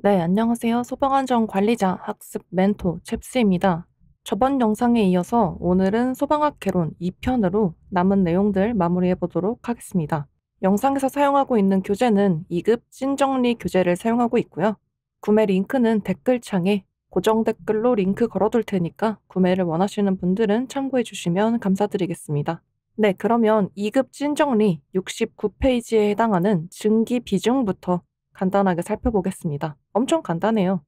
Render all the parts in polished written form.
네, 안녕하세요. 소방안전관리자 학습 멘토 챕스입니다. 저번 영상에 이어서 오늘은 소방학 개론 2편으로 남은 내용들 마무리해 보도록 하겠습니다. 영상에서 사용하고 있는 교재는 2급 찐정리 교재를 사용하고 있고요. 구매 링크는 댓글창에 고정 댓글로 링크 걸어둘 테니까 구매를 원하시는 분들은 참고해 주시면 감사드리겠습니다. 네, 그러면 2급 찐정리 69페이지에 해당하는 증기 비중부터 간단하게 살펴보겠습니다. 엄청 간단해요.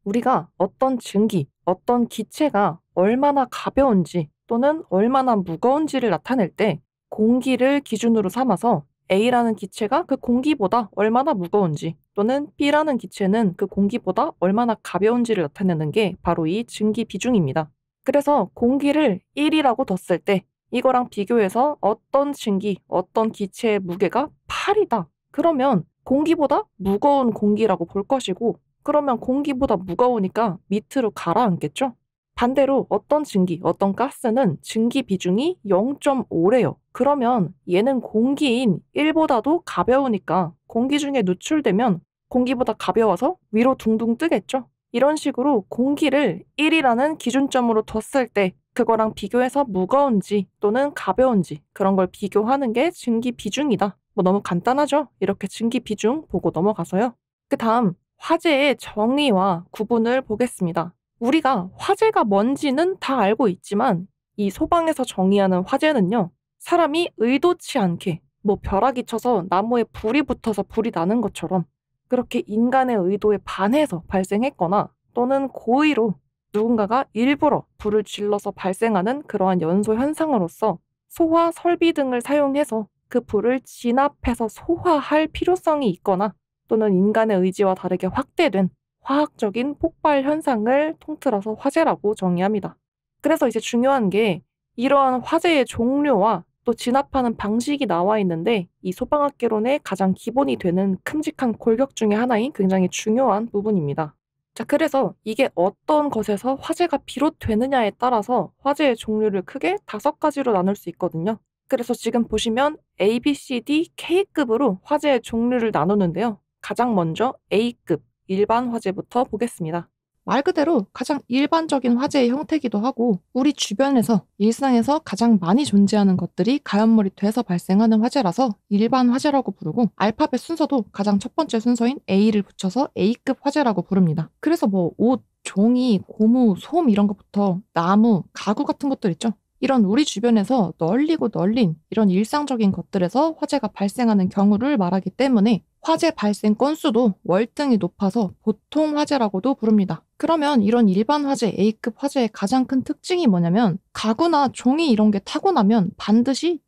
우리가 어떤 증기, 어떤 기체가 얼마나 가벼운지 또는 얼마나 무거운지를 나타낼 때 공기를 기준으로 삼아서 A라는 기체가 그 공기보다 얼마나 무거운지 또는 B라는 기체는 그 공기보다 얼마나 가벼운지를 나타내는 게 바로 이 증기 비중입니다. 그래서 공기를 1이라고 뒀을 때 이거랑 비교해서 어떤 증기, 어떤 기체의 무게가 8이다. 그러면 공기보다 무거운 공기라고 볼 것이고, 그러면 공기보다 무거우니까 밑으로 가라앉겠죠? 반대로 어떤 증기, 어떤 가스는 증기 비중이 0.5래요. 그러면 얘는 공기인 1보다도 가벼우니까 공기 중에 누출되면 공기보다 가벼워서 위로 둥둥 뜨겠죠? 이런 식으로 공기를 1이라는 기준점으로 뒀을 때 그거랑 비교해서 무거운지 또는 가벼운지 그런 걸 비교하는 게 증기 비중이다. 뭐 너무 간단하죠? 이렇게 증기 비중 보고 넘어가서요. 그 다음 화재의 정의와 구분을 보겠습니다. 우리가 화재가 뭔지는 다 알고 있지만 이 소방에서 정의하는 화재는요. 사람이 의도치 않게 뭐 벼락이 쳐서 나무에 불이 붙어서 불이 나는 것처럼 그렇게 인간의 의도에 반해서 발생했거나 또는 고의로 누군가가 일부러 불을 질러서 발생하는 그러한 연소 현상으로서 소화 설비 등을 사용해서 그 불을 진압해서 소화할 필요성이 있거나 또는 인간의 의지와 다르게 확대된 화학적인 폭발 현상을 통틀어서 화재라고 정의합니다. 그래서 이제 중요한 게 이러한 화재의 종류와 또 진압하는 방식이 나와 있는데 이 소방학개론의 가장 기본이 되는 큼직한 골격 중에 하나인 굉장히 중요한 부분입니다. 자, 그래서 이게 어떤 것에서 화재가 비롯되느냐에 따라서 화재의 종류를 크게 5가지로 나눌 수 있거든요. 그래서 지금 보시면 A, B, C, D, K급으로 화재의 종류를 나누는데요. 가장 먼저 A급 일반 화재부터 보겠습니다. 말 그대로 가장 일반적인 화재의 형태이기도 하고 우리 주변에서 일상에서 가장 많이 존재하는 것들이 가연물이 돼서 발생하는 화재라서 일반 화재라고 부르고 알파벳 순서도 가장 첫 번째 순서인 A를 붙여서 A급 화재라고 부릅니다. 그래서 뭐 옷, 종이, 고무, 솜 이런 것부터 나무, 가구 같은 것들 있죠. 이런 우리 주변에서 널리고 널린 이런 일상적인 것들에서 화재가 발생하는 경우를 말하기 때문에 화재 발생 건수도 월등히 높아서 보통 화재라고도 부릅니다. 그러면 이런 일반 화재, A급 화재의 가장 큰 특징이 뭐냐면 가구나 종이 이런 게 타고 나면 반드시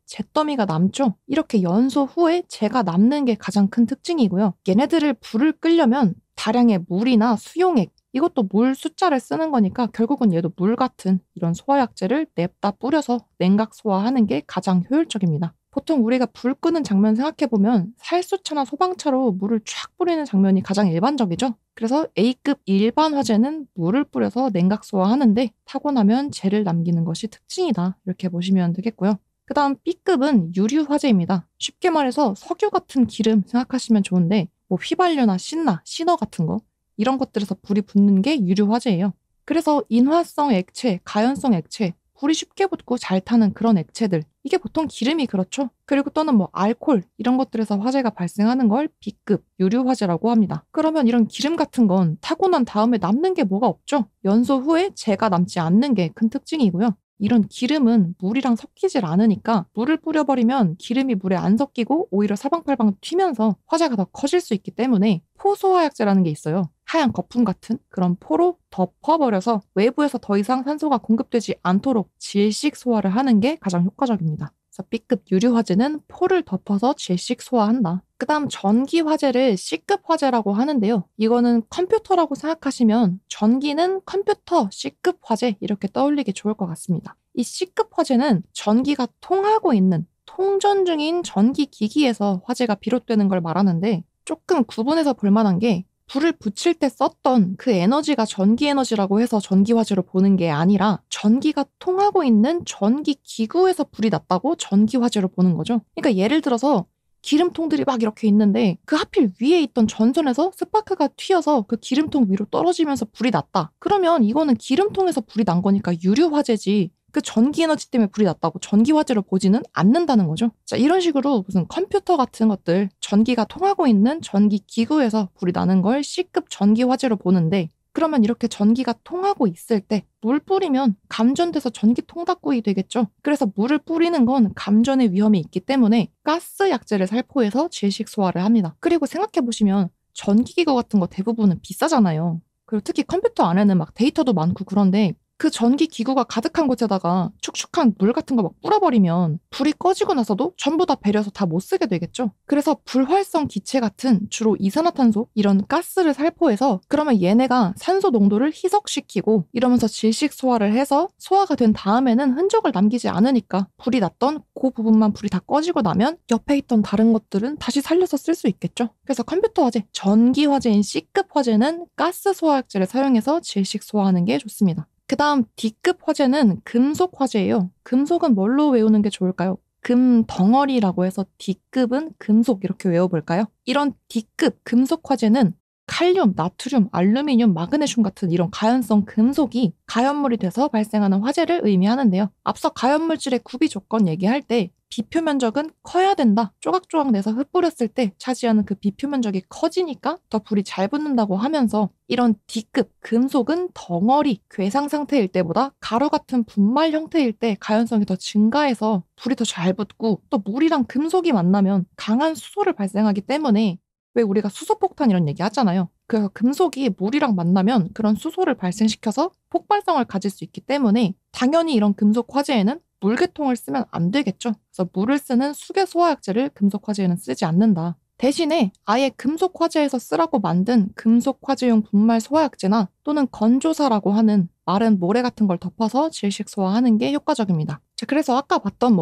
잿더미가 남죠. 이렇게 연소 후에 재가 남는 게 가장 큰 특징이고요. 얘네들을 불을 끄려면 다량의 물이나 수용액, 이것도 물 숫자를 쓰는 거니까 결국은 얘도 물 같은 이런 소화약제를 냅다 뿌려서 냉각 소화하는 게 가장 효율적입니다. 보통 우리가 불 끄는 장면 생각해보면 살수차나 소방차로 물을 쫙 뿌리는 장면이 가장 일반적이죠. 그래서 A급 일반 화재는 물을 뿌려서 냉각 소화하는데 타고 나면 재를 남기는 것이 특징이다. 이렇게 보시면 되겠고요. 그 다음 B급은 유류 화재입니다. 쉽게 말해서 석유 같은 기름 생각하시면 좋은데 뭐 휘발유나 신나, 시너 같은 거 이런 것들에서 불이 붙는 게 유류 화재예요. 그래서 인화성 액체, 가연성 액체, 불이 쉽게 붙고 잘 타는 그런 액체들 이게 보통 기름이 그렇죠. 그리고 또는 뭐 알코올 이런 것들에서 화재가 발생하는 걸 B급 유류 화재라고 합니다. 그러면 이런 기름 같은 건 타고 난 다음에 남는 게 뭐가 없죠. 연소 후에 재가 남지 않는 게 큰 특징이고요. 이런 기름은 물이랑 섞이질 않으니까 물을 뿌려버리면 기름이 물에 안 섞이고 오히려 사방팔방 튀면서 화재가 더 커질 수 있기 때문에 포소화약제라는 게 있어요. 하얀 거품 같은 그런 포로 덮어버려서 외부에서 더 이상 산소가 공급되지 않도록 질식 소화를 하는 게 가장 효과적입니다. 그래서 B급 유류 화재는 포를 덮어서 질식 소화한다. 그 다음 전기 화재를 C급 화재라고 하는데요. 이거는 컴퓨터라고 생각하시면 전기는 컴퓨터 C급 화재 이렇게 떠올리기 좋을 것 같습니다. 이 C급 화재는 전기가 통하고 있는 통전 중인 전기 기기에서 화재가 비롯되는 걸 말하는데 조금 구분해서 볼 만한 게 불을 붙일 때 썼던 그 에너지가 전기 에너지라고 해서 전기 화재로 보는 게 아니라 전기가 통하고 있는 전기 기구에서 불이 났다고 전기 화재로 보는 거죠. 그러니까 예를 들어서 기름통들이 막 이렇게 있는데 그 하필 위에 있던 전선에서 스파크가 튀어서 그 기름통 위로 떨어지면서 불이 났다. 그러면 이거는 기름통에서 불이 난 거니까 유류 화재지. 그 전기 에너지 때문에 불이 났다고 전기 화재로 보지는 않는다는 거죠. 자, 이런 식으로 무슨 컴퓨터 같은 것들, 전기가 통하고 있는 전기 기구에서 불이 나는 걸 C급 전기 화재로 보는데, 그러면 이렇게 전기가 통하고 있을 때 물 뿌리면 감전돼서 전기 통닭구이 되겠죠. 그래서 물을 뿌리는 건 감전의 위험이 있기 때문에 가스 약재를 살포해서 질식 소화를 합니다. 그리고 생각해 보시면 전기기구 같은 거 대부분은 비싸잖아요. 그리고 특히 컴퓨터 안에는 막 데이터도 많고 그런데 그 전기 기구가 가득한 곳에다가 축축한 물 같은 거 막 뿌려버리면 불이 꺼지고 나서도 전부 다 배려서 다 못 쓰게 되겠죠. 그래서 불활성 기체 같은 주로 이산화탄소 이런 가스를 살포해서 그러면 얘네가 산소 농도를 희석시키고 이러면서 질식 소화를 해서 소화가 된 다음에는 흔적을 남기지 않으니까 불이 났던 그 부분만 불이 다 꺼지고 나면 옆에 있던 다른 것들은 다시 살려서 쓸 수 있겠죠. 그래서 컴퓨터 화재, 전기 화재인 C급 화재는 가스 소화약제를 사용해서 질식 소화하는 게 좋습니다. 그 다음 D급 화재는 금속 화재예요. 금속은 뭘로 외우는 게 좋을까요? 금 덩어리라고 해서 D급은 금속 이렇게 외워볼까요? 이런 D급 금속 화재는 칼륨, 나트륨, 알루미늄, 마그네슘 같은 이런 가연성 금속이 가연물이 돼서 발생하는 화재를 의미하는데요. 앞서 가연물질의 구비 조건 얘기할 때 비표 면적은 커야 된다. 쪼각쪼각 내서 흩뿌렸을 때 차지하는 그 비표 면적이 커지니까 더 불이 잘 붙는다고 하면서 이런 D급 금속은 덩어리, 괴상 상태일 때보다 가루 같은 분말 형태일 때 가연성이 더 증가해서 불이 더 잘 붙고 또 물이랑 금속이 만나면 강한 수소를 발생하기 때문에 왜 우리가 수소폭탄 이런 얘기 하잖아요. 그래서 금속이 물이랑 만나면 그런 수소를 발생시켜서 폭발성을 가질 수 있기 때문에 당연히 이런 금속 화재에는 물계통을 쓰면 안 되겠죠. 그래서 물을 쓰는 수계 소화약제를 금속 화재에는 쓰지 않는다. 대신에 아예 금속 화재에서 쓰라고 만든 금속 화재용 분말 소화약제나 또는 건조사라고 하는 마른 모래 같은 걸 덮어서 질식 소화하는 게 효과적입니다. 자, 그래서 아까 봤던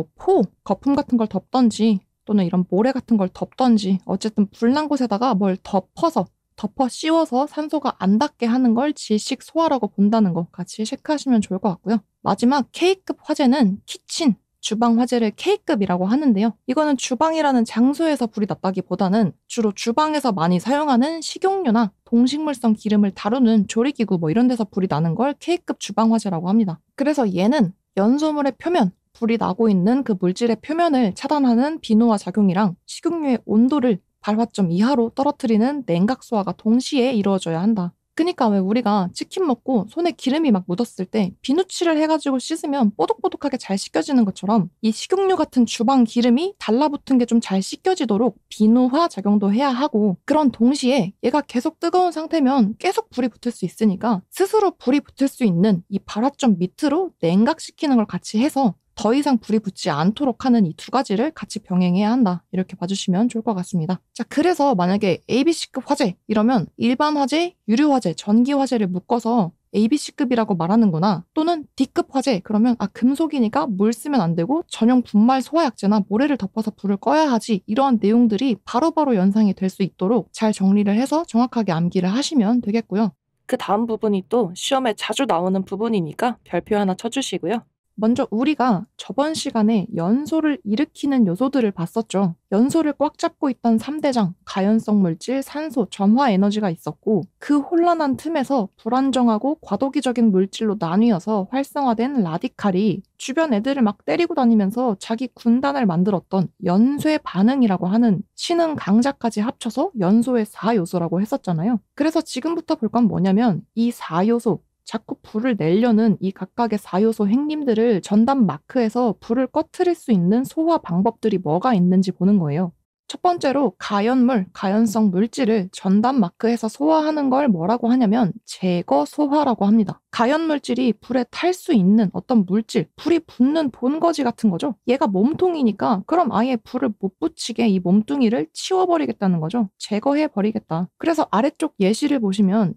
거품 같은 걸 덮던지 또는 이런 모래 같은 걸 덮던지 어쨌든 불난 곳에다가 뭘 덮어 씌워서 산소가 안 닿게 하는 걸 질식 소화라고 본다는 거 같이 체크하시면 좋을 것 같고요. 마지막 K급 화재는 키친, 주방 화재를 K급이라고 하는데요. 이거는 주방이라는 장소에서 불이 났다기보다는 주로 주방에서 많이 사용하는 식용유나 동식물성 기름을 다루는 조리기구 뭐 이런 데서 불이 나는 걸 K급 주방 화재라고 합니다. 그래서 얘는 연소물의 표면, 불이 나고 있는 그 물질의 표면을 차단하는 비노화 작용이랑 식용유의 온도를 발화점 이하로 떨어뜨리는 냉각 소화가 동시에 이루어져야 한다. 그러니까 왜 우리가 치킨 먹고 손에 기름이 막 묻었을 때 비누칠을 해가지고 씻으면 뽀독뽀독하게 잘 씻겨지는 것처럼 이 식용유 같은 주방 기름이 달라붙은 게 좀 잘 씻겨지도록 비누화 작용도 해야 하고 그런 동시에 얘가 계속 뜨거운 상태면 계속 불이 붙을 수 있으니까 스스로 불이 붙을 수 있는 이 발화점 밑으로 냉각시키는 걸 같이 해서 더 이상 불이 붙지 않도록 하는 이 두 가지를 같이 병행해야 한다. 이렇게 봐주시면 좋을 것 같습니다. 자, 그래서 만약에 ABC급 화재 이러면 일반 화재, 유류 화재, 전기 화재를 묶어서 ABC급이라고 말하는구나. 또는 D급 화재 그러면 금속이니까 물 쓰면 안 되고 전용 분말 소화약제나 모래를 덮어서 불을 꺼야 하지. 이러한 내용들이 바로바로 연상이 될 수 있도록 잘 정리를 해서 정확하게 암기를 하시면 되겠고요. 그 다음 부분이 또 시험에 자주 나오는 부분이니까 별표 하나 쳐주시고요. 먼저 우리가 저번 시간에 연소를 일으키는 요소들을 봤었죠. 연소를 꽉 잡고 있던 3대장, 가연성 물질, 산소, 점화 에너지가 있었고 그 혼란한 틈에서 불안정하고 과도기적인 물질로 나뉘어서 활성화된 라디칼이 주변 애들을 막 때리고 다니면서 자기 군단을 만들었던 연쇄 반응이라고 하는 신흥 강자까지 합쳐서 연소의 4요소라고 했었잖아요. 그래서 지금부터 볼 건 뭐냐면 이 4요소, 자꾸 불을 내려는 이 각각의 4요소 행님들을 전담 마크해서 불을 꺼트릴 수 있는 소화 방법들이 뭐가 있는지 보는 거예요. 첫 번째로 가연물, 가연성 물질을 전담 마크해서 소화하는 걸 뭐라고 하냐면 제거 소화라고 합니다. 가연물질이 불에 탈 수 있는 어떤 물질, 불이 붙는 본거지 같은 거죠. 얘가 몸통이니까 그럼 아예 불을 못 붙이게 이 몸뚱이를 치워버리겠다는 거죠. 제거해버리겠다. 그래서 아래쪽 예시를 보시면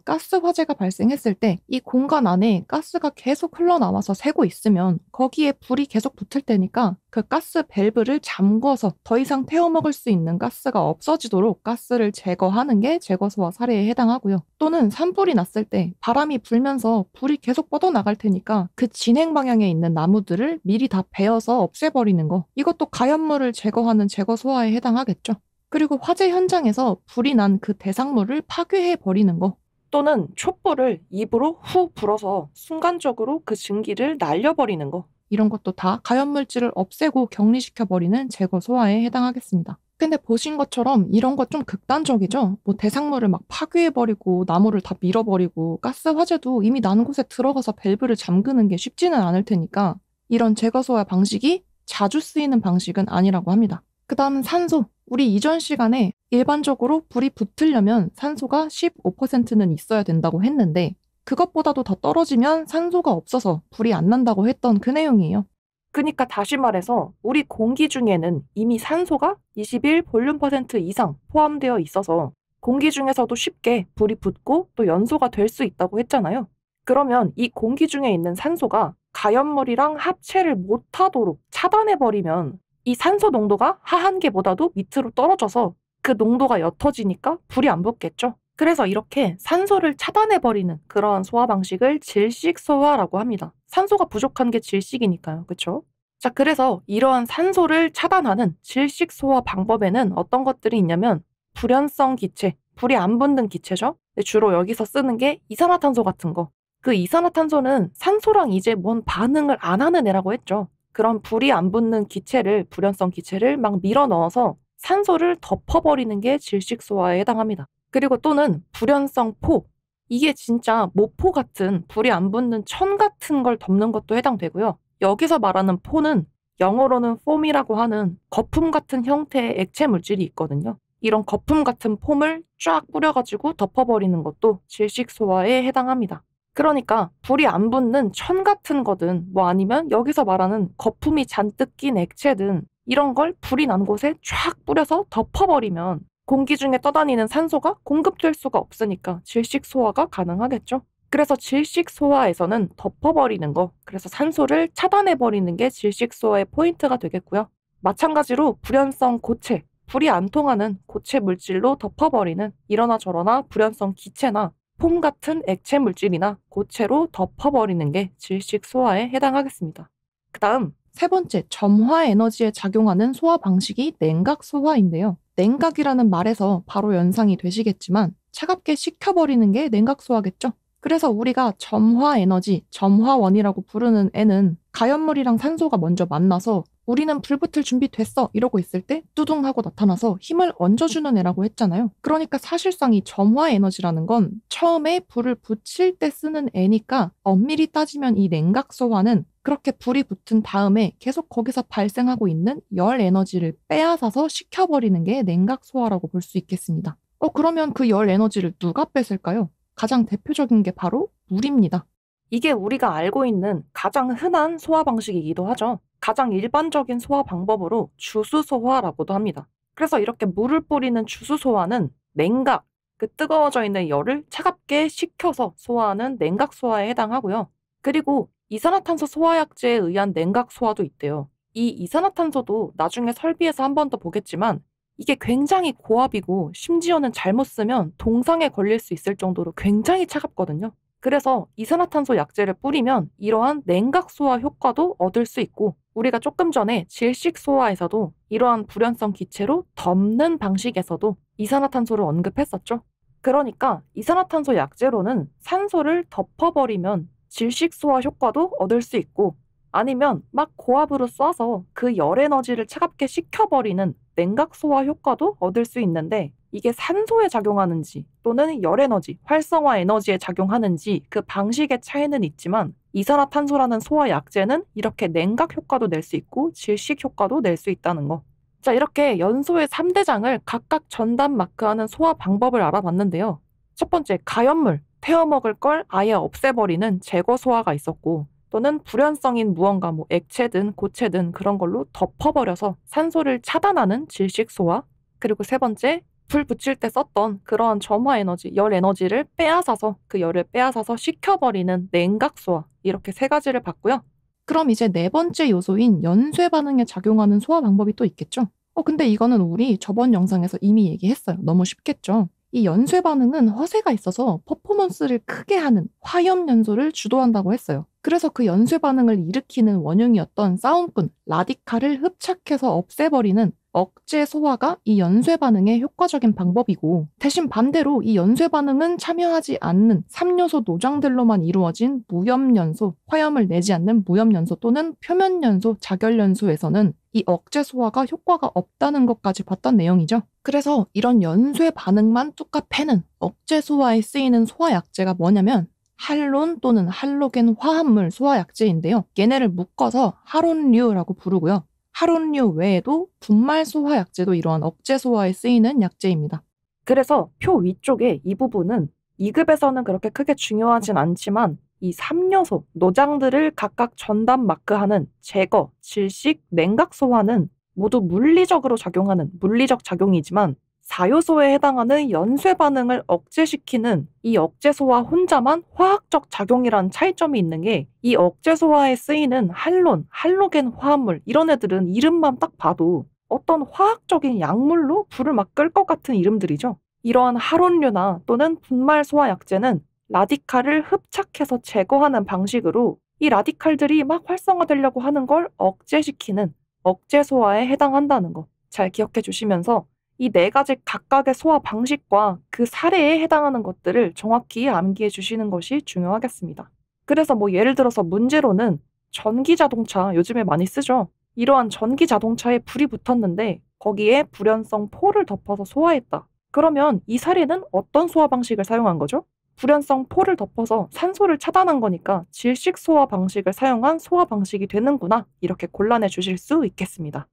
가스 화재가 발생했을 때 이 공간 안에 가스가 계속 흘러나와서 새고 있으면 거기에 불이 계속 붙을 테니까 그 가스 밸브를 잠궈서 더 이상 태워먹을 수 있는 가스가 없어지도록 가스를 제거하는 게 제거소화 사례에 해당하고요. 또는 산불이 났을 때 바람이 불면서 불이 계속 뻗어나갈 테니까 그 진행 방향에 있는 나무들을 미리 다 베어서 없애버리는 거. 이것도 가연물을 제거하는 제거소화에 해당하겠죠. 그리고 화재 현장에서 불이 난 그 대상물을 파괴해 버리는 거. 또는 촛불을 입으로 후 불어서 순간적으로 그 증기를 날려버리는 거. 이런 것도 다 가연물질을 없애고 격리시켜버리는 제거 소화에 해당하겠습니다. 근데 보신 것처럼 이런 거 좀 극단적이죠? 뭐 대상물을 막 파괴해버리고 나무를 다 밀어버리고 가스 화재도 이미 난 곳에 들어가서 밸브를 잠그는 게 쉽지는 않을 테니까 이런 제거 소화 방식이 자주 쓰이는 방식은 아니라고 합니다. 그 다음은 산소. 우리 이전 시간에 일반적으로 불이 붙으려면 산소가 15%는 있어야 된다고 했는데 그것보다도 더 떨어지면 산소가 없어서 불이 안 난다고 했던 그 내용이에요. 그러니까 다시 말해서 우리 공기 중에는 이미 산소가 21 볼륨 퍼센트 이상 포함되어 있어서 공기 중에서도 쉽게 불이 붙고 또 연소가 될 수 있다고 했잖아요. 그러면 이 공기 중에 있는 산소가 가연물이랑 합체를 못하도록 차단해버리면 이 산소 농도가 하한계보다도 밑으로 떨어져서 그 농도가 옅어지니까 불이 안 붙겠죠. 그래서 이렇게 산소를 차단해버리는 그런 소화 방식을 질식소화라고 합니다. 산소가 부족한 게 질식이니까요. 그렇죠? 자, 그래서 이러한 산소를 차단하는 질식소화 방법에는 어떤 것들이 있냐면 불연성 기체, 불이 안 붙는 기체죠. 주로 여기서 쓰는 게 이산화탄소 같은 거. 그 이산화탄소는 산소랑 이제 뭔 반응을 안 하는 애라고 했죠. 그런 불이 안 붙는 기체를, 불연성 기체를 막 밀어 넣어서 산소를 덮어버리는 게 질식소화에 해당합니다. 그리고 또는 불연성 포. 이게 진짜 모포 같은 불이 안 붙는 천 같은 걸 덮는 것도 해당되고요. 여기서 말하는 포는 영어로는 폼이라고 하는 거품 같은 형태의 액체 물질이 있거든요. 이런 거품 같은 폼을 쫙 뿌려가지고 덮어버리는 것도 질식소화에 해당합니다. 그러니까 불이 안 붙는 천 같은 거든 뭐 아니면 여기서 말하는 거품이 잔뜩 낀 액체든 이런 걸 불이 난 곳에 쫙 뿌려서 덮어버리면 공기 중에 떠다니는 산소가 공급될 수가 없으니까 질식소화가 가능하겠죠. 그래서 질식소화에서는 덮어버리는 거, 그래서 산소를 차단해버리는 게 질식소화의 포인트가 되겠고요. 마찬가지로 불연성 고체, 불이 안 통하는 고체 물질로 덮어버리는 이러나 저러나 불연성 기체나 폼 같은 액체 물질이나 고체로 덮어버리는 게 질식소화에 해당하겠습니다. 그 다음 세 번째, 점화 에너지에 작용하는 소화 방식이 냉각소화인데요. 냉각이라는 말에서 바로 연상이 되시겠지만 차갑게 식혀버리는 게 냉각소화겠죠. 그래서 우리가 점화 에너지, 점화원이라고 부르는 애는 가연물이랑 산소가 먼저 만나서 우리는 불 붙을 준비 됐어 이러고 있을 때 뚜둥 하고 나타나서 힘을 얹어주는 애라고 했잖아요. 그러니까 사실상 이 점화 에너지라는 건 처음에 불을 붙일 때 쓰는 애니까 엄밀히 따지면 이 냉각소화는 그렇게 불이 붙은 다음에 계속 거기서 발생하고 있는 열 에너지를 빼앗아서 식혀버리는 게 냉각소화라고 볼 수 있겠습니다. 그러면 그 열 에너지를 누가 뺏을까요? 가장 대표적인 게 바로 물입니다. 이게 우리가 알고 있는 가장 흔한 소화 방식이기도 하죠. 가장 일반적인 소화 방법으로 주수소화라고도 합니다. 그래서 이렇게 물을 뿌리는 주수소화는 냉각, 그 뜨거워져 있는 열을 차갑게 식혀서 소화하는 냉각소화에 해당하고요. 그리고 이산화탄소 소화약제에 의한 냉각소화도 있대요. 이 이산화탄소도 나중에 설비에서 한 번 더 보겠지만 이게 굉장히 고압이고 심지어는 잘못 쓰면 동상에 걸릴 수 있을 정도로 굉장히 차갑거든요. 그래서 이산화탄소 약제를 뿌리면 이러한 냉각소화 효과도 얻을 수 있고 우리가 조금 전에 질식소화에서도 이러한 불연성 기체로 덮는 방식에서도 이산화탄소를 언급했었죠. 그러니까 이산화탄소 약제로는 산소를 덮어버리면 질식소화 효과도 얻을 수 있고 아니면 막 고압으로 쏴서 그 열 에너지를 차갑게 식혀버리는 냉각소화 효과도 얻을 수 있는데 이게 산소에 작용하는지 또는 열 에너지, 활성화 에너지에 작용하는지 그 방식의 차이는 있지만 이산화탄소라는 소화 약제는 이렇게 냉각 효과도 낼 수 있고 질식 효과도 낼 수 있다는 거. 자, 이렇게 연소의 3대장을 각각 전담 마크하는 소화 방법을 알아봤는데요. 첫 번째, 가연물, 태워먹을 걸 아예 없애버리는 제거 소화가 있었고 또는 불연성인 무언가 뭐 액체든 고체든 그런 걸로 덮어버려서 산소를 차단하는 질식 소화. 그리고 세 번째, 불 붙일 때 썼던 그러한 점화 에너지, 열 에너지를 빼앗아서 그 열을 빼앗아서 식혀버리는 냉각소화, 이렇게 세 가지를 봤고요. 그럼 이제 네 번째 요소인 연쇄 반응에 작용하는 소화 방법이 또 있겠죠? 근데 이거는 우리 저번 영상에서 이미 얘기했어요. 너무 쉽겠죠? 이 연쇄 반응은 허세가 있어서 퍼포먼스를 크게 하는 화염 연소를 주도한다고 했어요. 그래서 그 연쇄 반응을 일으키는 원흉이었던 싸움꾼 라디칼을 흡착해서 없애버리는 억제 소화가 이 연쇄 반응의 효과적인 방법이고, 대신 반대로 이 연쇄 반응은 참여하지 않는 3요소 노장들로만 이루어진 무염연소, 화염을 내지 않는 무염연소 또는 표면연소, 자결연소에서는 이 억제 소화가 효과가 없다는 것까지 봤던 내용이죠. 그래서 이런 연쇄 반응만 뚝까 패는 억제 소화에 쓰이는 소화약제가 뭐냐면 할론 또는 할로겐 화합물 소화약제인데요. 얘네를 묶어서 할온류라고 부르고요. 할온류 외에도 분말 소화약제도 이러한 억제 소화에 쓰이는 약제입니다. 그래서 표 위쪽에 이 부분은 2급에서는 그렇게 크게 중요하진 않지만 이 3요소, 노장들을 각각 전담 마크하는 제거, 질식, 냉각 소화는 모두 물리적으로 작용하는 물리적 작용이지만 4요소에 해당하는 연쇄 반응을 억제시키는 이 억제 소화 혼자만 화학적 작용이란 차이점이 있는 게, 이 억제 소화에 쓰이는 할론, 할로겐 화합물 이런 애들은 이름만 딱 봐도 어떤 화학적인 약물로 불을 막 끌 것 같은 이름들이죠. 이러한 할온류나 또는 분말 소화 약제는 라디칼을 흡착해서 제거하는 방식으로 이 라디칼들이 막 활성화되려고 하는 걸 억제시키는 억제 소화에 해당한다는 거 잘 기억해 주시면서 이 네 가지 각각의 소화 방식과 그 사례에 해당하는 것들을 정확히 암기해 주시는 것이 중요하겠습니다. 그래서 뭐 예를 들어서 문제로는 전기 자동차 요즘에 많이 쓰죠. 이러한 전기 자동차에 불이 붙었는데 거기에 불연성 포를 덮어서 소화했다. 그러면 이 사례는 어떤 소화 방식을 사용한 거죠? 불연성 포를 덮어서 산소를 차단한 거니까 질식 소화 방식을 사용한 소화 방식이 되는구나, 이렇게 골라내 주실 수 있겠습니다.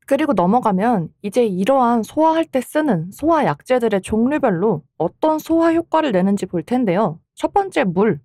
그리고 넘어가면 이제 이러한 소화할 때 쓰는 소화 약제들의 종류별로 어떤 소화 효과를 내는지 볼 텐데요. 첫 번째 물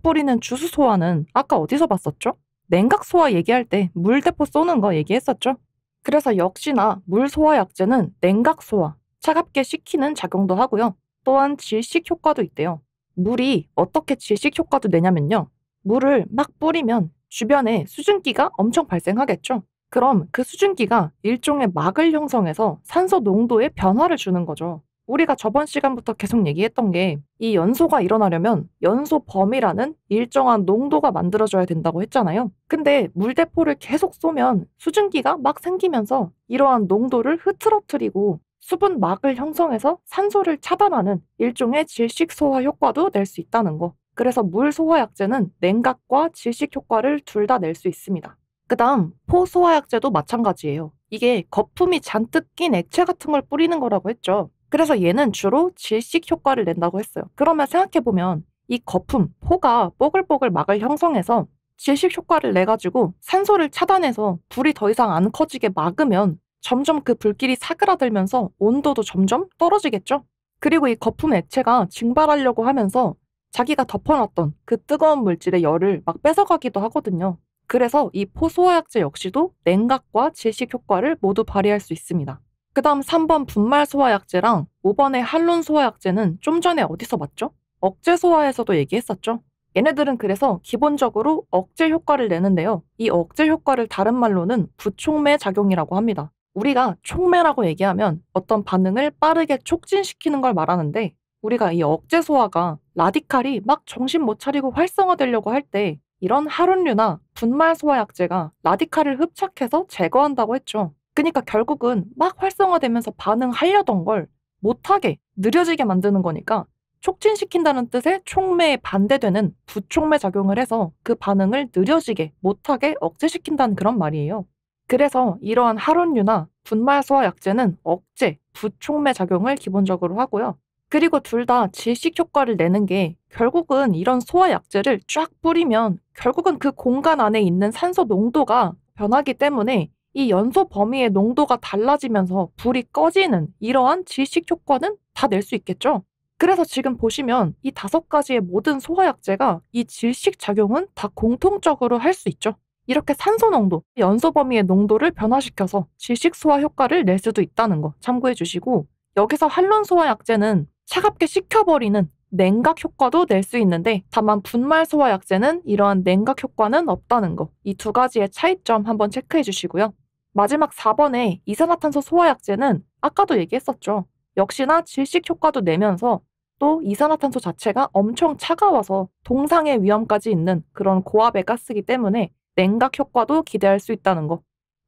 뿌리는 주스 소화는 아까 어디서 봤었죠? 냉각 소화 얘기할 때 물대포 쏘는 거 얘기했었죠? 그래서 역시나 물 소화 약제는 냉각 소화, 차갑게 식히는 작용도 하고요. 또한 질식 효과도 있대요. 물이 어떻게 질식 효과도 내냐면요. 물을 막 뿌리면 주변에 수증기가 엄청 발생하겠죠. 그럼 그 수증기가 일종의 막을 형성해서 산소 농도에 변화를 주는 거죠. 우리가 저번 시간부터 계속 얘기했던 게 이 연소가 일어나려면 연소 범위라는 일정한 농도가 만들어져야 된다고 했잖아요. 근데 물대포를 계속 쏘면 수증기가 막 생기면서 이러한 농도를 흐트러뜨리고 수분 막을 형성해서 산소를 차단하는 일종의 질식 소화 효과도 낼 수 있다는 거. 그래서 물 소화 약제는 냉각과 질식 효과를 둘 다 낼 수 있습니다. 그다음 포 소화 약제도 마찬가지예요. 이게 거품이 잔뜩 낀 액체 같은 걸 뿌리는 거라고 했죠. 그래서 얘는 주로 질식 효과를 낸다고 했어요. 그러면 생각해보면 이 거품, 포가 뽀글뽀글 막을 형성해서 질식 효과를 내가지고 산소를 차단해서 불이 더 이상 안 커지게 막으면 점점 그 불길이 사그라들면서 온도도 점점 떨어지겠죠? 그리고 이 거품 액체가 증발하려고 하면서 자기가 덮어놨던 그 뜨거운 물질의 열을 막 뺏어가기도 하거든요. 그래서 이 포소화약제 역시도 냉각과 질식 효과를 모두 발휘할 수 있습니다. 그 다음 3번 분말 소화약제랑 5번의 할론 소화약제는 좀 전에 어디서 봤죠? 억제 소화에서도 얘기했었죠. 얘네들은 그래서 기본적으로 억제 효과를 내는데요. 이 억제 효과를 다른 말로는 부촉매 작용이라고 합니다. 우리가 촉매라고 얘기하면 어떤 반응을 빠르게 촉진시키는 걸 말하는데, 우리가 이 억제 소화가 라디칼이 막 정신 못 차리고 활성화되려고 할 때 이런 할온류나 분말 소화약제가 라디칼을 흡착해서 제거한다고 했죠. 그러니까 결국은 막 활성화되면서 반응하려던 걸 못하게 느려지게 만드는 거니까 촉진시킨다는 뜻의 촉매에 반대되는 부촉매 작용을 해서 그 반응을 느려지게 못하게 억제시킨다는 그런 말이에요. 그래서 이러한 할온류나 분말 소화약제는 억제, 부촉매 작용을 기본적으로 하고요. 그리고 둘 다 질식 효과를 내는 게 결국은 이런 소화약제를 쫙 뿌리면 결국은 그 공간 안에 있는 산소 농도가 변하기 때문에 이 연소 범위의 농도가 달라지면서 불이 꺼지는 이러한 질식 효과는 다 낼 수 있겠죠. 그래서 지금 보시면 이 5가지의 모든 소화약제가 이 질식 작용은 다 공통적으로 할 수 있죠. 이렇게 산소 농도, 연소 범위의 농도를 변화시켜서 질식 소화 효과를 낼 수도 있다는 거 참고해 주시고, 여기서 한론소화약제는 차갑게 식혀버리는 냉각 효과도 낼 수 있는데 다만 분말소화약제는 이러한 냉각 효과는 없다는 거. 이 두 가지의 차이점 한번 체크해 주시고요. 마지막 4번의 이산화탄소 소화약제는 아까도 얘기했었죠. 역시나 질식 효과도 내면서 또 이산화탄소 자체가 엄청 차가워서 동상의 위험까지 있는 그런 고압의 가스이기 때문에 냉각 효과도 기대할 수 있다는 거.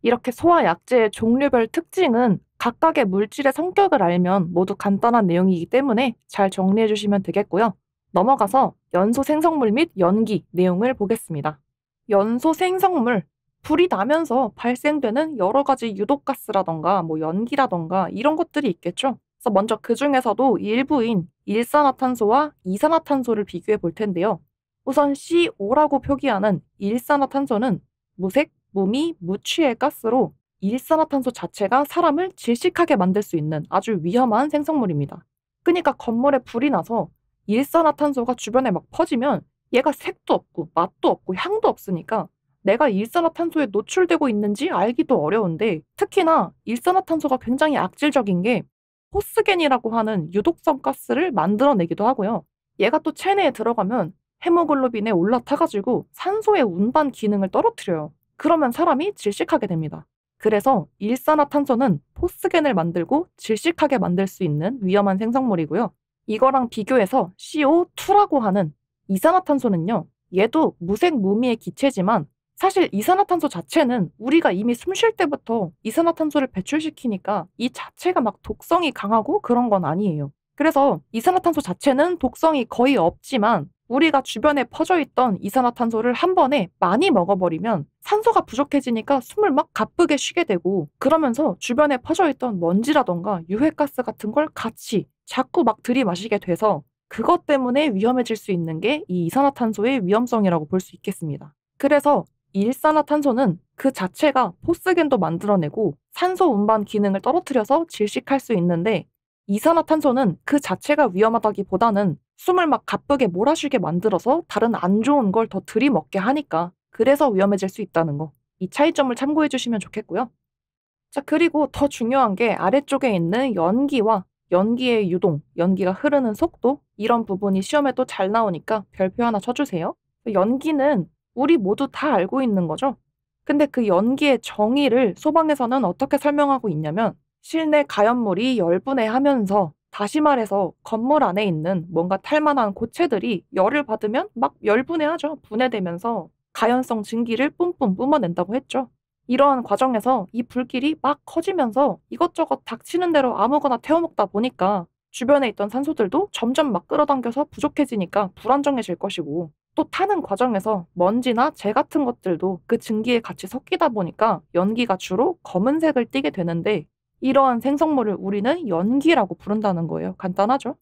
이렇게 소화약제의 종류별 특징은 각각의 물질의 성격을 알면 모두 간단한 내용이기 때문에 잘 정리해 주시면 되겠고요. 넘어가서 연소 생성물 및 연기 내용을 보겠습니다. 연소 생성물, 불이 나면서 발생되는 여러 가지 유독가스라던가 연기라던가 이런 것들이 있겠죠. 그래서 먼저 그 중에서도 일부인 일산화탄소와 이산화탄소를 비교해 볼 텐데요. 우선 CO라고 표기하는 일산화탄소는 무색, 무미, 무취의 가스로 일산화탄소 자체가 사람을 질식하게 만들 수 있는 아주 위험한 생성물입니다. 그러니까 건물에 불이 나서 일산화탄소가 주변에 막 퍼지면 얘가 색도 없고 맛도 없고 향도 없으니까 내가 일산화탄소에 노출되고 있는지 알기도 어려운데 특히나 일산화탄소가 굉장히 악질적인 게 포스겐이라고 하는 유독성 가스를 만들어내기도 하고요. 얘가 또 체내에 들어가면 헤모글로빈에 올라타가지고 산소의 운반 기능을 떨어뜨려요. 그러면 사람이 질식하게 됩니다. 그래서 일산화탄소는 포스겐을 만들고 질식하게 만들 수 있는 위험한 생성물이고요. 이거랑 비교해서 CO2라고 하는 이산화탄소는요. 얘도 무색 무미의 기체지만 사실 이산화탄소 자체는 우리가 이미 숨 쉴 때부터 이산화탄소를 배출시키니까 이 자체가 막 독성이 강하고 그런 건 아니에요. 그래서 이산화탄소 자체는 독성이 거의 없지만 우리가 주변에 퍼져있던 이산화탄소를 한 번에 많이 먹어버리면 산소가 부족해지니까 숨을 막 가쁘게 쉬게 되고 그러면서 주변에 퍼져있던 먼지라던가 유해가스 같은 걸 같이 자꾸 막 들이마시게 돼서 그것 때문에 위험해질 수 있는 게 이 이산화탄소의 위험성이라고 볼 수 있겠습니다. 그래서 일산화탄소는 그 자체가 포스겐도 만들어내고 산소 운반 기능을 떨어뜨려서 질식할 수 있는데 이산화탄소는 그 자체가 위험하다기보다는 숨을 막 가쁘게 몰아쉬게 만들어서 다른 안 좋은 걸 더 들이먹게 하니까 그래서 위험해질 수 있다는 거. 이 차이점을 참고해 주시면 좋겠고요. 자, 그리고 더 중요한 게 아래쪽에 있는 연기와 연기의 유동, 연기가 흐르는 속도 이런 부분이 시험에도 잘 나오니까 별표 하나 쳐주세요. 연기는 우리 모두 다 알고 있는 거죠. 근데 그 연기의 정의를 소방에서는 어떻게 설명하고 있냐면 실내 가연물이 열분해하면서 다시 말해서 건물 안에 있는 뭔가 탈만한 고체들이 열을 받으면 막 열분해하죠. 분해되면서 가연성 증기를 뿜뿜 뿜어낸다고 했죠. 이러한 과정에서 이 불길이 막 커지면서 이것저것 닥치는 대로 아무거나 태워먹다 보니까 주변에 있던 산소들도 점점 막 끌어당겨서 부족해지니까 불안정해질 것이고 또 타는 과정에서 먼지나 재 같은 것들도 그 증기에 같이 섞이다 보니까 연기가 주로 검은색을 띠게 되는데 이러한 생성물을 우리는 연기라고 부른다는 거예요. 간단하죠?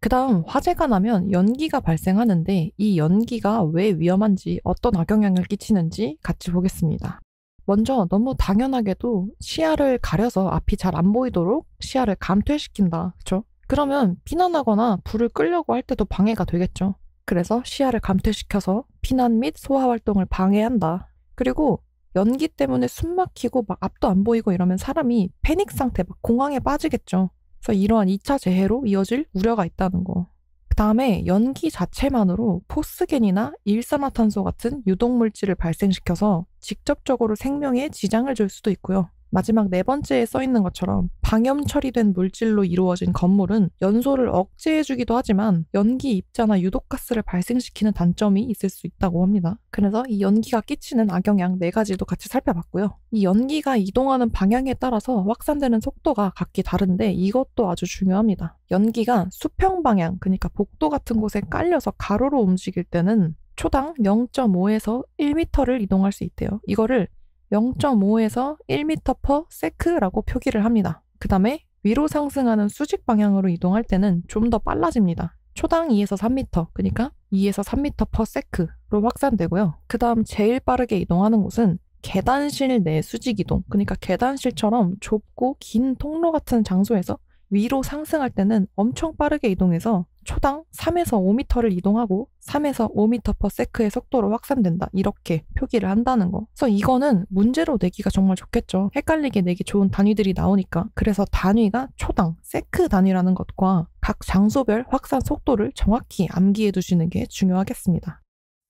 그 다음 화재가 나면 연기가 발생하는데 이 연기가 왜 위험한지 어떤 악영향을 끼치는지 같이 보겠습니다. 먼저 너무 당연하게도 시야를 가려서 앞이 잘 안 보이도록 시야를 감퇴시킨다. 그쵸? 그러면 피난하거나 불을 끄려고 할 때도 방해가 되겠죠. 그래서 시야를 감퇴시켜서 피난 및 소화 활동을 방해한다. 그리고 연기 때문에 숨 막히고 막 앞도 안 보이고 이러면 사람이 패닉 상태, 막 공황에 빠지겠죠. 그래서 이러한 2차 재해로 이어질 우려가 있다는 거. 그 다음에 연기 자체만으로 포스겐이나 일산화탄소 같은 유독물질을 발생시켜서 직접적으로 생명에 지장을 줄 수도 있고요. 마지막 4번째에 써있는 것처럼 방염 처리된 물질로 이루어진 건물은 연소를 억제해주기도 하지만 연기 입자나 유독가스를 발생시키는 단점이 있을 수 있다고 합니다. 그래서 이 연기가 끼치는 악영향 4가지도 같이 살펴봤고요. 이 연기가 이동하는 방향에 따라서 확산되는 속도가 각기 다른데 이것도 아주 중요합니다. 연기가 수평 방향, 그러니까 복도 같은 곳에 깔려서 가로로 움직일 때는 초당 0.5에서 1m를 이동할 수 있대요. 이거를 0.5에서 1m/s라고 표기를 합니다. 그 다음에 위로 상승하는 수직 방향으로 이동할 때는 좀 더 빨라집니다. 초당 2에서 3m, 그러니까 2에서 3m/s로 확산되고요. 그 다음 제일 빠르게 이동하는 곳은 계단실 내 수직 이동, 그러니까 계단실처럼 좁고 긴 통로 같은 장소에서 위로 상승할 때는 엄청 빠르게 이동해서 초당 3에서 5m를 이동하고 3에서 5m/s의 속도로 확산된다. 이렇게 표기를 한다는 거. 그래서 이거는 문제로 내기가 정말 좋겠죠. 헷갈리게 내기 좋은 단위들이 나오니까. 그래서 단위가 초당 세크 단위라는 것과 각 장소별 확산 속도를 정확히 암기해 두시는 게 중요하겠습니다.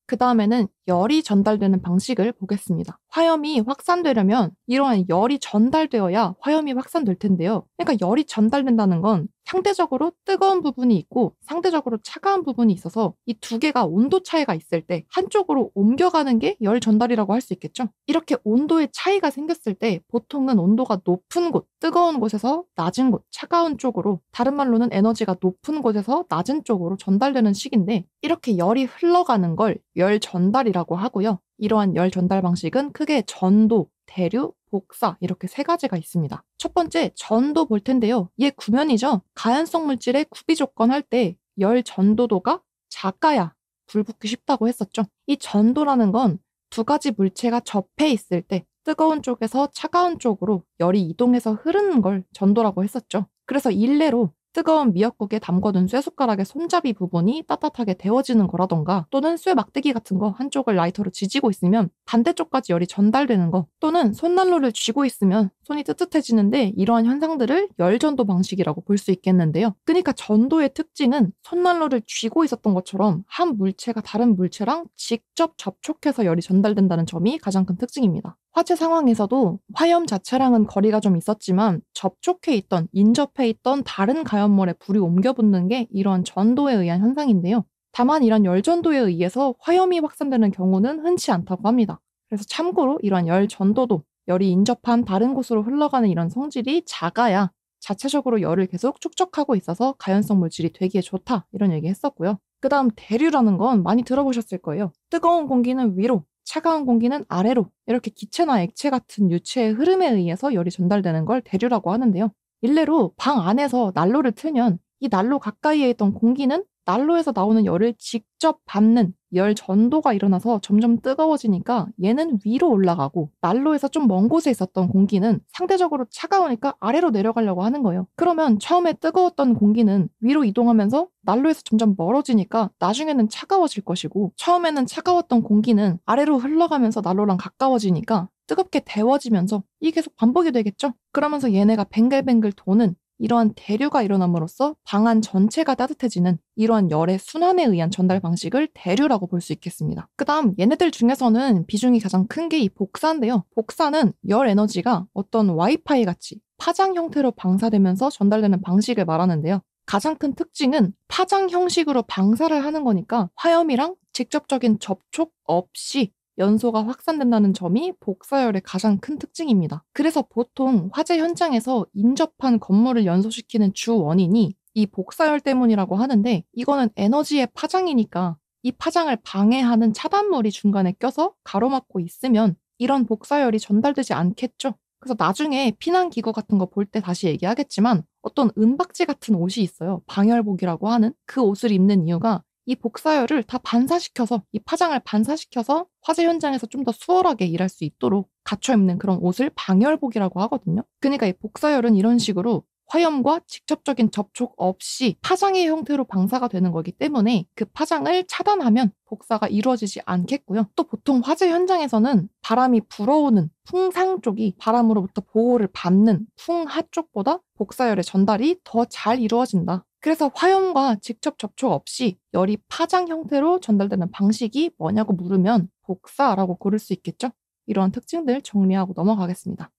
그 다음에는 열이 전달되는 방식을 보겠습니다. 화염이 확산되려면 이러한 열이 전달되어야 화염이 확산될 텐데요. 그러니까 열이 전달된다는 건 상대적으로 뜨거운 부분이 있고 상대적으로 차가운 부분이 있어서 이 두 개가 온도 차이가 있을 때 한쪽으로 옮겨가는 게 열 전달이라고 할 수 있겠죠. 이렇게 온도의 차이가 생겼을 때 보통은 온도가 높은 곳, 뜨거운 곳에서 낮은 곳, 차가운 쪽으로, 다른 말로는 에너지가 높은 곳에서 낮은 쪽으로 전달되는 식인데, 이렇게 열이 흘러가는 걸 열 전달이라고 하고요. 이러한 열 전달 방식은 크게 전도, 대류, 복사 이렇게 세 가지가 있습니다. 첫 번째, 전도 볼 텐데요. 얘 구면이죠. 가연성 물질의 구비 조건 할 때 열 전도도가 작아야 불붙기 쉽다고 했었죠. 이 전도라는 건 두 가지 물체가 접해 있을 때 뜨거운 쪽에서 차가운 쪽으로 열이 이동해서 흐르는 걸 전도라고 했었죠. 그래서 일례로 뜨거운 미역국에 담궈둔 쇠숟가락의 손잡이 부분이 따뜻하게 데워지는 거라던가, 또는 쇠 막대기 같은 거 한쪽을 라이터로 지지고 있으면 반대쪽까지 열이 전달되는 거, 또는 손난로를 쥐고 있으면 손이 뜨뜻해지는데, 이러한 현상들을 열전도 방식이라고 볼 수 있겠는데요. 그러니까 전도의 특징은 손난로를 쥐고 있었던 것처럼 한 물체가 다른 물체랑 직접 접촉해서 열이 전달된다는 점이 가장 큰 특징입니다. 화재 상황에서도 화염 자체랑은 거리가 좀 있었지만 접촉해 있던, 인접해 있던 다른 가연물에 불이 옮겨 붙는 게 이런 전도에 의한 현상인데요. 다만 이런 열전도에 의해서 화염이 확산되는 경우는 흔치 않다고 합니다. 그래서 참고로 이러한 열전도도, 열이 인접한 다른 곳으로 흘러가는 이런 성질이 작아야 자체적으로 열을 계속 축적하고 있어서 가연성 물질이 되기에 좋다, 이런 얘기 했었고요. 그 다음 대류라는 건 많이 들어보셨을 거예요. 뜨거운 공기는 위로, 차가운 공기는 아래로, 이렇게 기체나 액체 같은 유체의 흐름에 의해서 열이 전달되는 걸 대류라고 하는데요. 일례로 방 안에서 난로를 틀면 이 난로 가까이에 있던 공기는 난로에서 나오는 열을 직접 받는 열 전도가 일어나서 점점 뜨거워지니까 얘는 위로 올라가고, 난로에서 좀 먼 곳에 있었던 공기는 상대적으로 차가우니까 아래로 내려가려고 하는 거예요. 그러면 처음에 뜨거웠던 공기는 위로 이동하면서 난로에서 점점 멀어지니까 나중에는 차가워질 것이고, 처음에는 차가웠던 공기는 아래로 흘러가면서 난로랑 가까워지니까 뜨겁게 데워지면서 이게 계속 반복이 되겠죠? 그러면서 얘네가 뱅글뱅글 도는 이러한 대류가 일어남으로써 방 안 전체가 따뜻해지는 이러한 열의 순환에 의한 전달 방식을 대류라고 볼 수 있겠습니다. 그 다음 얘네들 중에서는 비중이 가장 큰 게 이 복사인데요. 복사는 열 에너지가 어떤 와이파이 같이 파장 형태로 방사되면서 전달되는 방식을 말하는데요. 가장 큰 특징은 파장 형식으로 방사를 하는 거니까 화염이랑 직접적인 접촉 없이 연소가 확산된다는 점이 복사열의 가장 큰 특징입니다. 그래서 보통 화재 현장에서 인접한 건물을 연소시키는 주 원인이 이 복사열 때문이라고 하는데, 이거는 에너지의 파장이니까 이 파장을 방해하는 차단물이 중간에 껴서 가로막고 있으면 이런 복사열이 전달되지 않겠죠. 그래서 나중에 피난기구 같은 거 볼 때 다시 얘기하겠지만, 어떤 은박지 같은 옷이 있어요. 방열복이라고 하는 그 옷을 입는 이유가 이 복사열을 다 반사시켜서, 이 파장을 반사시켜서 화재 현장에서 좀 더 수월하게 일할 수 있도록 갖춰 입는 그런 옷을 방열복이라고 하거든요. 그러니까 이 복사열은 이런 식으로 화염과 직접적인 접촉 없이 파장의 형태로 방사가 되는 거기 때문에 그 파장을 차단하면 복사가 이루어지지 않겠고요. 또 보통 화재 현장에서는 바람이 불어오는 풍상 쪽이 바람으로부터 보호를 받는 풍하 쪽보다 복사열의 전달이 더 잘 이루어진다. 그래서 화염과 직접 접촉 없이 열이 파장 형태로 전달되는 방식이 뭐냐고 물으면 복사라고 고를 수 있겠죠? 이러한 특징들 정리하고 넘어가겠습니다.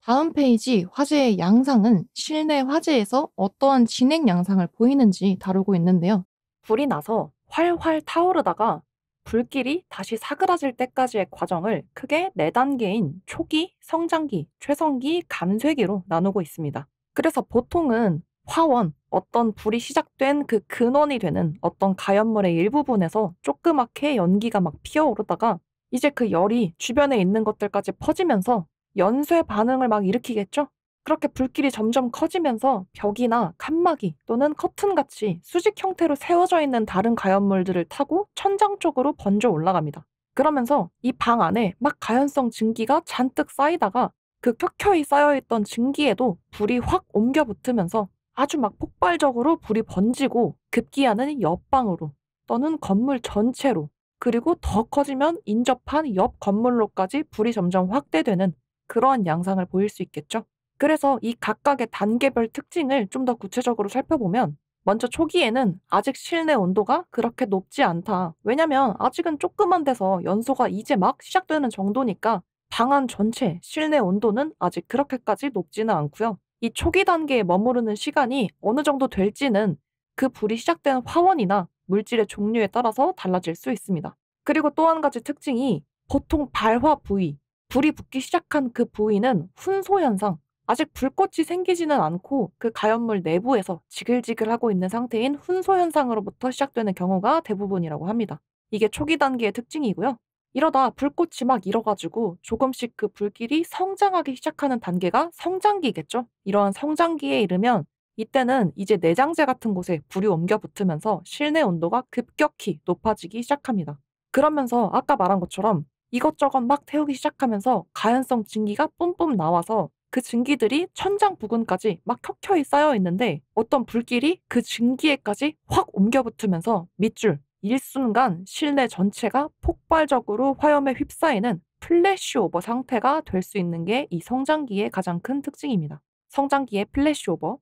다음 페이지 화재의 양상은 실내 화재에서 어떠한 진행 양상을 보이는지 다루고 있는데요. 불이 나서 활활 타오르다가 불길이 다시 사그라질 때까지의 과정을 크게 4단계인 초기, 성장기, 최성기, 감쇄기로 나누고 있습니다. 그래서 보통은 화원, 어떤 불이 시작된 그 근원이 되는 어떤 가연물의 일부분에서 조그맣게 연기가 막 피어오르다가 이제 그 열이 주변에 있는 것들까지 퍼지면서 연쇄 반응을 막 일으키겠죠? 그렇게 불길이 점점 커지면서 벽이나 칸막이 또는 커튼같이 수직 형태로 세워져 있는 다른 가연물들을 타고 천장 쪽으로 번져 올라갑니다. 그러면서 이 방 안에 막 가연성 증기가 잔뜩 쌓이다가 그 켜켜이 쌓여있던 증기에도 불이 확 옮겨 붙으면서 아주 막 폭발적으로 불이 번지고 급기야는 옆방으로 또는 건물 전체로 그리고 더 커지면 인접한 옆 건물로까지 불이 점점 확대되는 그러한 양상을 보일 수 있겠죠. 그래서 이 각각의 단계별 특징을 좀 더 구체적으로 살펴보면 먼저 초기에는 아직 실내 온도가 그렇게 높지 않다. 왜냐면 아직은 조그만 데서 연소가 이제 막 시작되는 정도니까 방 안 전체 실내 온도는 아직 그렇게까지 높지는 않고요. 이 초기 단계에 머무르는 시간이 어느 정도 될지는 그 불이 시작된 화원이나 물질의 종류에 따라서 달라질 수 있습니다. 그리고 또 한 가지 특징이 보통 발화 부위, 불이 붙기 시작한 그 부위는 훈소 현상, 아직 불꽃이 생기지는 않고 그 가연물 내부에서 지글지글하고 있는 상태인 훈소 현상으로부터 시작되는 경우가 대부분이라고 합니다. 이게 초기 단계의 특징이고요. 이러다 불꽃이 막 일어가지고 조금씩 그 불길이 성장하기 시작하는 단계가 성장기겠죠. 이러한 성장기에 이르면 이때는 이제 내장재 같은 곳에 불이 옮겨 붙으면서 실내 온도가 급격히 높아지기 시작합니다. 그러면서 아까 말한 것처럼 이것저것 막 태우기 시작하면서 가연성 증기가 뿜뿜 나와서 그 증기들이 천장 부근까지 막 켜켜이 쌓여 있는데 어떤 불길이 그 증기에까지 확 옮겨 붙으면서 밑줄, 일순간 실내 전체가 폭발적으로 화염에 휩싸이는 플래시오버 상태가 될 수 있는 게 이 성장기의 가장 큰 특징입니다. 성장기의 플래시오버.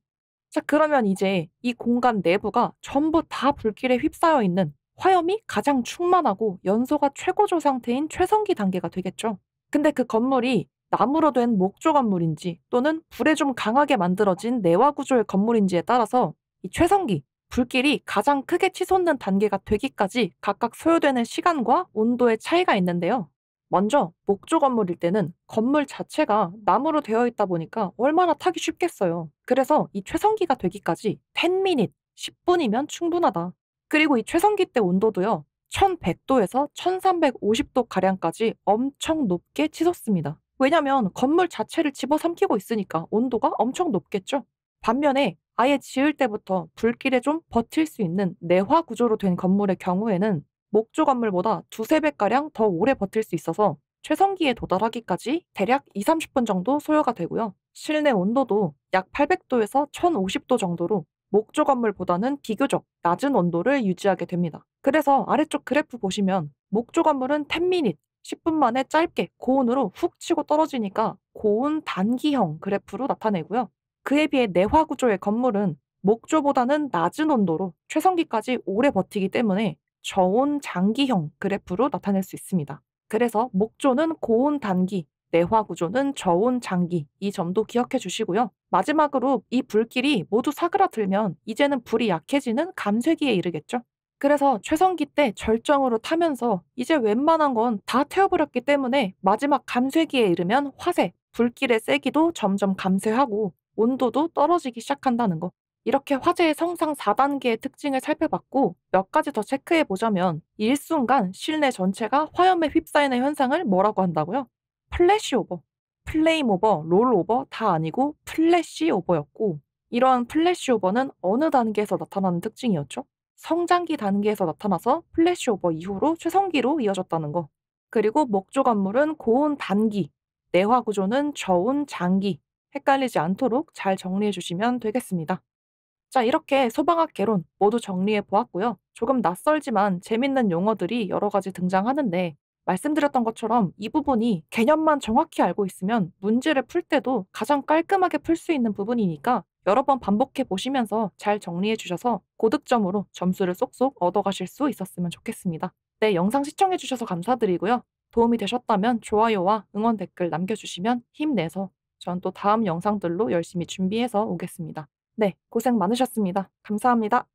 자, 그러면 이제 이 공간 내부가 전부 다 불길에 휩싸여 있는 화염이 가장 충만하고 연소가 최고조 상태인 최성기 단계가 되겠죠. 근데 그 건물이 나무로 된 목조 건물인지 또는 불에 좀 강하게 만들어진 내화 구조의 건물인지에 따라서 이 최성기, 불길이 가장 크게 치솟는 단계가 되기까지 각각 소요되는 시간과 온도의 차이가 있는데요. 먼저 목조 건물일 때는 건물 자체가 나무로 되어 있다 보니까 얼마나 타기 쉽겠어요. 그래서 이 최성기가 되기까지 10미닛, 10분이면 충분하다. 그리고 이 최성기 때 온도도요. 1100도에서 1350도 가량까지 엄청 높게 치솟습니다. 왜냐면 건물 자체를 집어삼키고 있으니까 온도가 엄청 높겠죠. 반면에 아예 지을 때부터 불길에 좀 버틸 수 있는 내화 구조로 된 건물의 경우에는 목조 건물보다 두세 배가량 더 오래 버틸 수 있어서 최성기에 도달하기까지 대략 2~30분 정도 소요가 되고요. 실내 온도도 약 800도에서 1050도 정도로 목조 건물보다는 비교적 낮은 온도를 유지하게 됩니다. 그래서 아래쪽 그래프 보시면 목조 건물은 10미닛, 10분 만에 짧게 고온으로 훅 치고 떨어지니까 고온 단기형 그래프로 나타내고요. 그에 비해 내화 구조의 건물은 목조보다는 낮은 온도로 최성기까지 오래 버티기 때문에 저온 장기형 그래프로 나타낼 수 있습니다. 그래서 목조는 고온 단기, 내화 구조는 저온 장기 이 점도 기억해 주시고요. 마지막으로 이 불길이 모두 사그라들면 이제는 불이 약해지는 감쇄기에 이르겠죠. 그래서 최성기 때 절정으로 타면서 이제 웬만한 건 다 태워버렸기 때문에 마지막 감쇄기에 이르면 화세, 불길의 세기도 점점 감쇄하고 온도도 떨어지기 시작한다는 거. 이렇게 화재의 성상 4단계의 특징을 살펴봤고 몇 가지 더 체크해 보자면 일순간 실내 전체가 화염에 휩싸이는 현상을 뭐라고 한다고요? 플래시오버, 플레임오버, 롤오버 다 아니고 플래시오버였고 이러한 플래시오버는 어느 단계에서 나타나는 특징이었죠? 성장기 단계에서 나타나서 플래시오버 이후로 최성기로 이어졌다는 거. 그리고 목조 건물은 고온 단기, 내화 구조는 저온 장기. 헷갈리지 않도록 잘 정리해 주시면 되겠습니다. 자, 이렇게 소방학 개론 모두 정리해 보았고요. 조금 낯설지만 재밌는 용어들이 여러 가지 등장하는데 말씀드렸던 것처럼 이 부분이 개념만 정확히 알고 있으면 문제를 풀 때도 가장 깔끔하게 풀 수 있는 부분이니까 여러 번 반복해 보시면서 잘 정리해 주셔서 고득점으로 점수를 쏙쏙 얻어가실 수 있었으면 좋겠습니다. 네, 영상 시청해 주셔서 감사드리고요. 도움이 되셨다면 좋아요와 응원 댓글 남겨주시면 힘내서 전 또 다음 영상들로 열심히 준비해서 오겠습니다. 네, 고생 많으셨습니다. 감사합니다.